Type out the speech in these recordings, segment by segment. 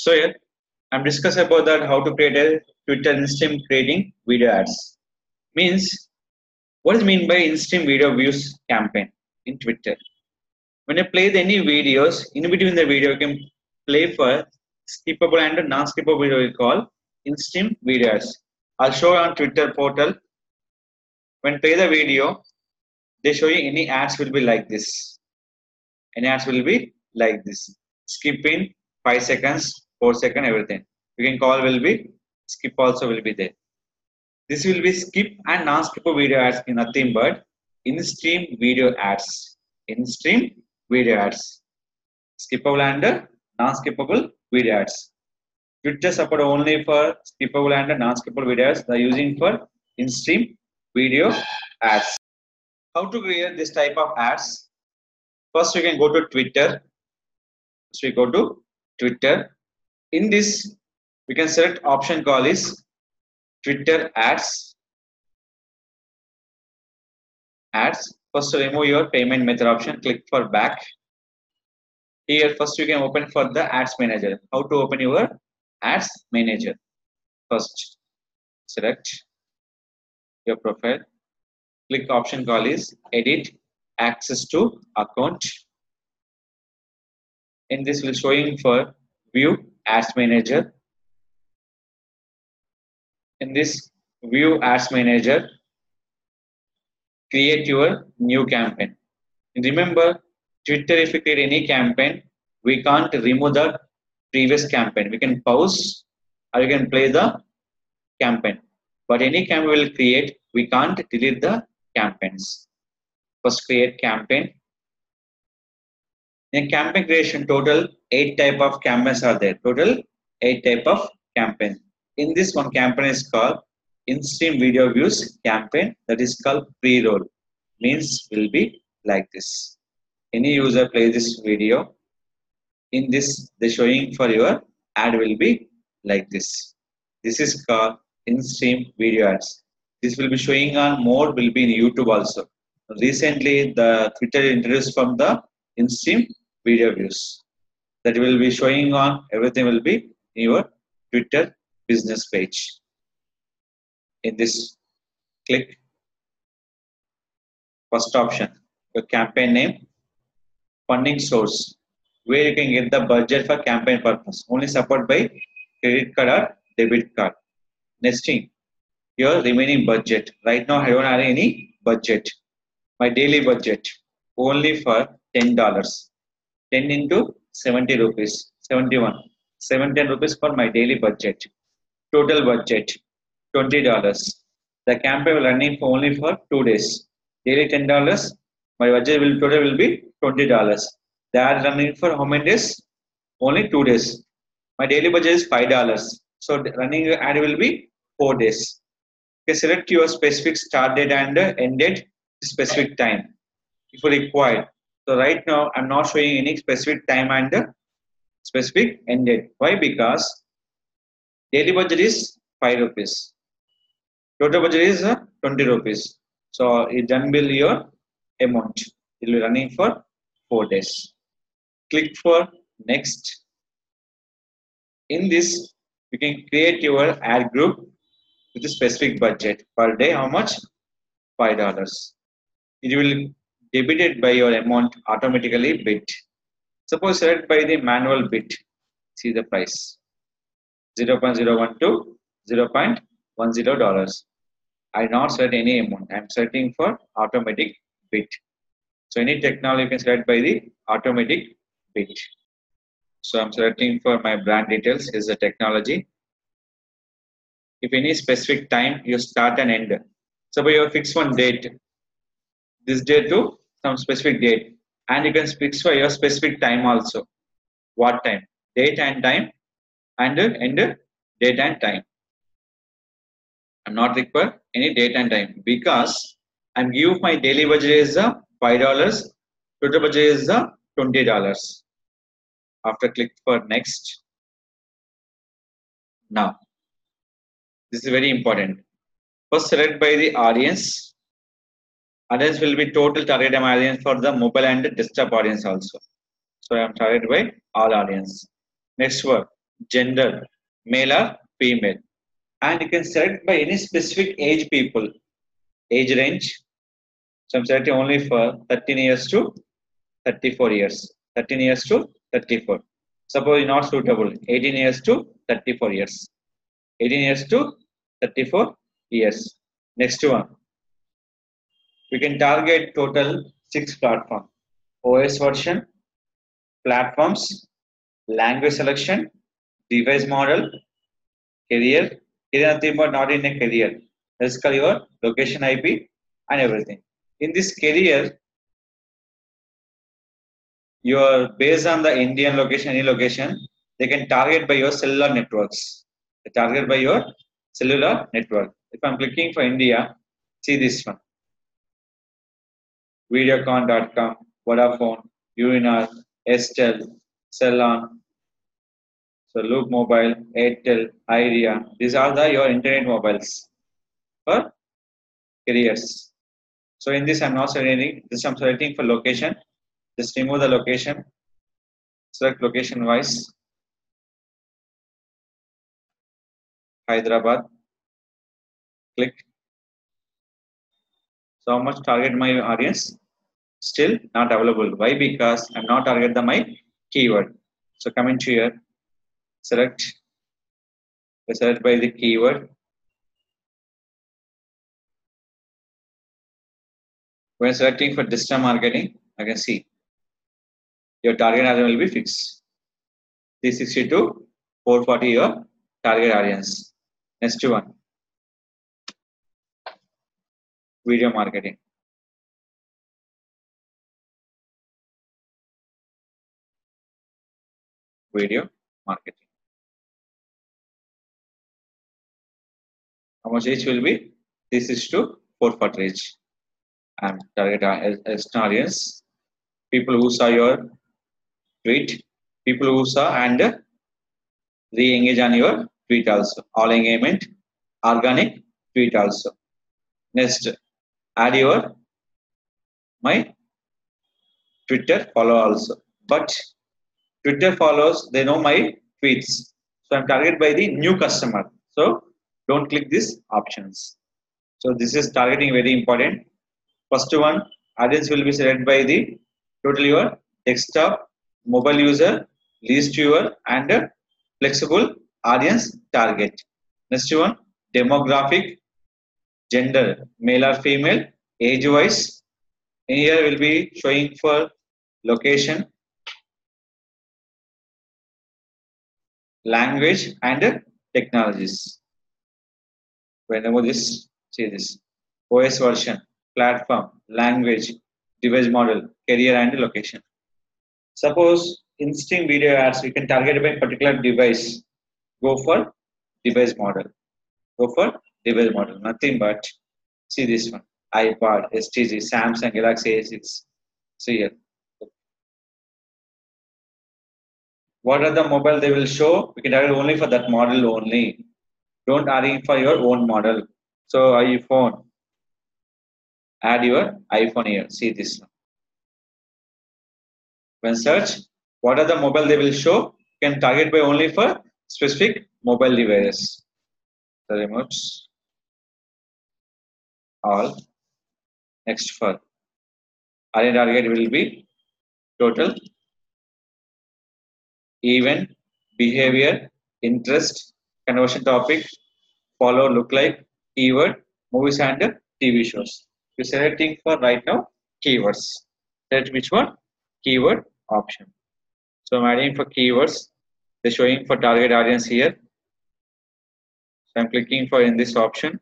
So here I'm discussing about that how to create a Twitter in-stream creating video ads. Means what is mean by in-stream video views campaign in Twitter? When you play any videos, in between the video you can play for skippable and non-skippable video we call in-stream videos. I'll show on Twitter portal. When play the video, they show you any ads will be like this. Any ads will be like this. Skip in 5 seconds, 4 seconds, everything. You can call will be skip also will be there. This will be skip and non-skippable video ads in nothing but in-stream video ads. In-stream video ads. Skippable and non-skippable video ads. Twitter support only for skippable and non-skippable videos. They are using for in-stream video ads. How to create this type of ads? First, you can go to Twitter. So we go to Twitter. In this, we can select option call is Twitter ads. Ads. First, remove your payment method option. Click for back. Here, first you can open for the ads manager. How to open your ads manager? First, select your profile. Click option call is edit access to account. In this will showing for view ads manager. In this view ads manager, create your new campaign. And remember, Twitter, if you create any campaign, we can't remove the previous campaign. We can pause or you can play the campaign. But any campaign we will create, we can't delete the campaigns. First, create campaign. In campaign creation, total 8 type of campaigns are there. Total 8 type of campaign. In this one campaign is called in-stream video views campaign. That is called pre-roll. Means will be like this. Any user play this video. In this, the showing for your ad will be like this. This is called in-stream video ads. This will be showing on more will be in YouTube also. Recently, the Twitter introduced from the in-stream video views. That will be showing on everything will be in your Twitter business page. In this, click first option, your campaign name, funding source, where you can get the budget for campaign purpose. Only support by credit card or debit card. Next thing, your remaining budget. Right now, I don't have any budget. My daily budget only for $10. 10 into 70 rupees, 71. 17 rupees for my daily budget. Total budget $20. The campaign will running for only for 2 days. Daily $10. My budget will total will be $20. They are running for how many days? Only 2 days. My daily budget is $5. So running ad will be 4 days. Okay, select your specific start date and end date, specific time if required. So right now I'm not showing any specific time and specific end date. Why? Because daily budget is 5 rupees. Total budget is 20 rupees. So it done bill your amount. It will be running for 4 days. Click for next. In this, you can create your ad group with a specific budget. Per day, how much? $5. It will debited by your amount automatically bid. Suppose select by the manual bid. See the price. 0.012 to $0.10. I not set any amount. I am setting for automatic bid. So any technology you can select by the automatic bid. So I'm selecting for my brand details is the technology. If any specific time you start and end. So you fix one date. This date to some specific date. And you can fix for your specific time also. What time? Date and time. And end date and time. I'm not required any date and time because I'm give my daily budget is $5. Total budget is $20. After click for next. Now, this is very important. First select by the audience. Audience will be total target audience for the mobile and desktop audience also. So I am targeted by all audience. Next one, gender, male or female. And you can select by any specific age people, age range. So I'm selecting only for 13 years to 34 years. 13 years to 34. Suppose not suitable, 18 years to 34 years. 18 years to 34 years. Next one. We can target total 6 platforms. OS version, platforms, language selection, device model, career. Career nothing but not in a career. Basically your location IP and everything. In this career, you are based on the Indian location, any location, they can target by your cellular networks. They target by your cellular network. If I'm clicking for India, see this one. Videocon.com, Vodafone, Urinal, Estel, Cellon, so Loop Mobile, Airtel, Idea. These are your internet mobiles for carriers. So in this, I'm not selecting. This I'm selecting for location. Just remove the location. Select location wise. Hyderabad. Click. So how much target my audience? Still not available. Why? Because I'm not target my keyword. So come into here. Select. Select by the keyword. When selecting for digital marketing, I can see your target audience will be fixed. 360 to 440 your target audience. Next one, video marketing. Video marketing. How much reach will be? 360 to 440 reach. And target audience. People who saw your tweet, people who saw and re-engage on your tweet also. All engagement, organic tweet also. Next, add your my Twitter follow also. But Twitter follows, they know my tweets. So I'm targeted by the new customer. So don't click these options. So this is targeting very important. First one, audience will be selected by the total your desktop, mobile user, least viewer, and flexible audience target. Next one, demographic, gender, male or female, age wise. In here will be showing for location, language, and technologies. Whenever this, see this. OS version, platform, language, device model, career, and location. Suppose instant video ads, we can target by particular device. Go for device model. Go for device model. Nothing but see this one. iPad, STG, Samsung Galaxy A6. See here. What are the mobile they will show? We can target only for that model only. Don't add for your own model. So iPhone. Add your iPhone here. See this one. When search, what are the mobile they will show? You can target by only for specific mobile devices. The remotes. All. Next for RA target will be total, event, behavior, interest, conversion topic, follow, look like, keyword, movies and TV shows. We're selecting for right now keywords. Select which one? Keyword option. So I'm adding for keywords. They're showing for target audience here. So I'm clicking for in this option.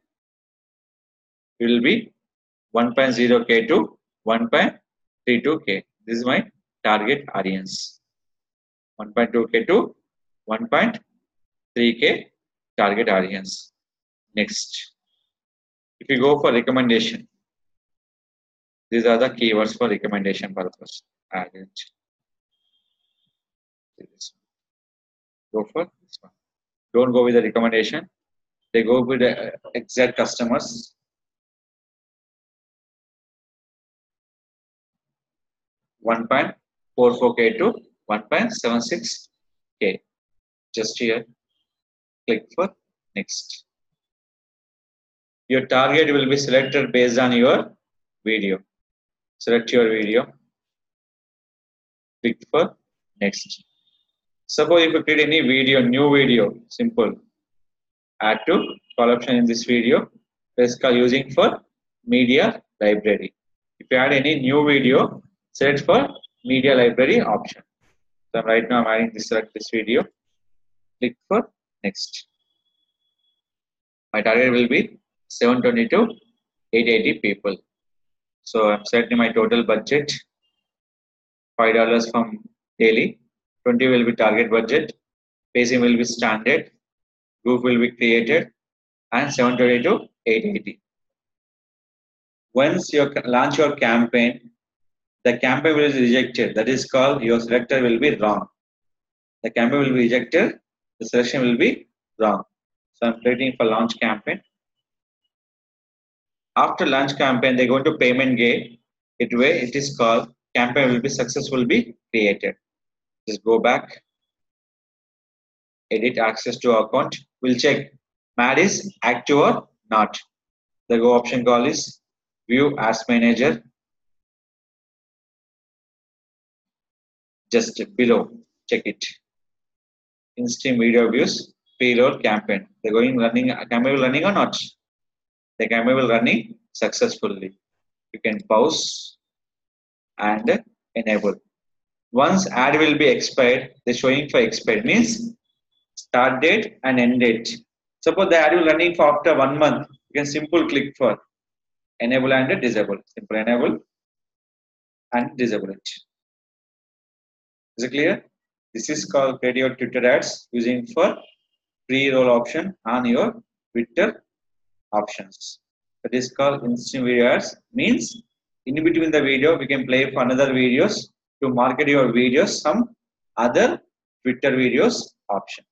It will be 1.0K to 1.32K. This is my target audience. 1.2K to 1.3K target audience. Next, if you go for recommendation, these are the keywords for recommendation purpose. Add it. Go for this one. Don't go with the recommendation. They go with the exact customers. 1.44K to 1.76K. Just here, click for next. Your target will be selected based on your video. Select your video, click for next. Suppose if you create any video, new video, simple. Add to call option in this video. Press call using for media library. If you add any new video, select for media library option. So right now I'm adding this, select this video. Click for next. My target will be 720 to 880 people. So I'm setting my total budget, $5 from daily, 20 will be target budget, pacing will be standard, group will be created, and 720 to 880. Once you launch your campaign, the campaign will be rejected. That is called your selector will be wrong. The campaign will be rejected, the selection will be wrong. So I'm creating for launch campaign. After launch campaign, they go to payment gate. It is called campaign will be successful be created. Just go back, edit access to account. We'll check MAD is active or not. The go option call is view as manager. Just below, check it. Instant video views, preload campaign. The going running campaign will running or not? The campaign will running successfully. You can pause and enable. Once ad will be expired, the showing for expired means start date and end date. Suppose the ad will running for after 1 month, you can simple click for enable and disable. Simple enable and disable it. Is it clear? This is called create your Twitter ads using for pre-roll option on your Twitter options. That is called instant video ads. Means in between the video, we can play for another videos to market your videos, some other Twitter videos option.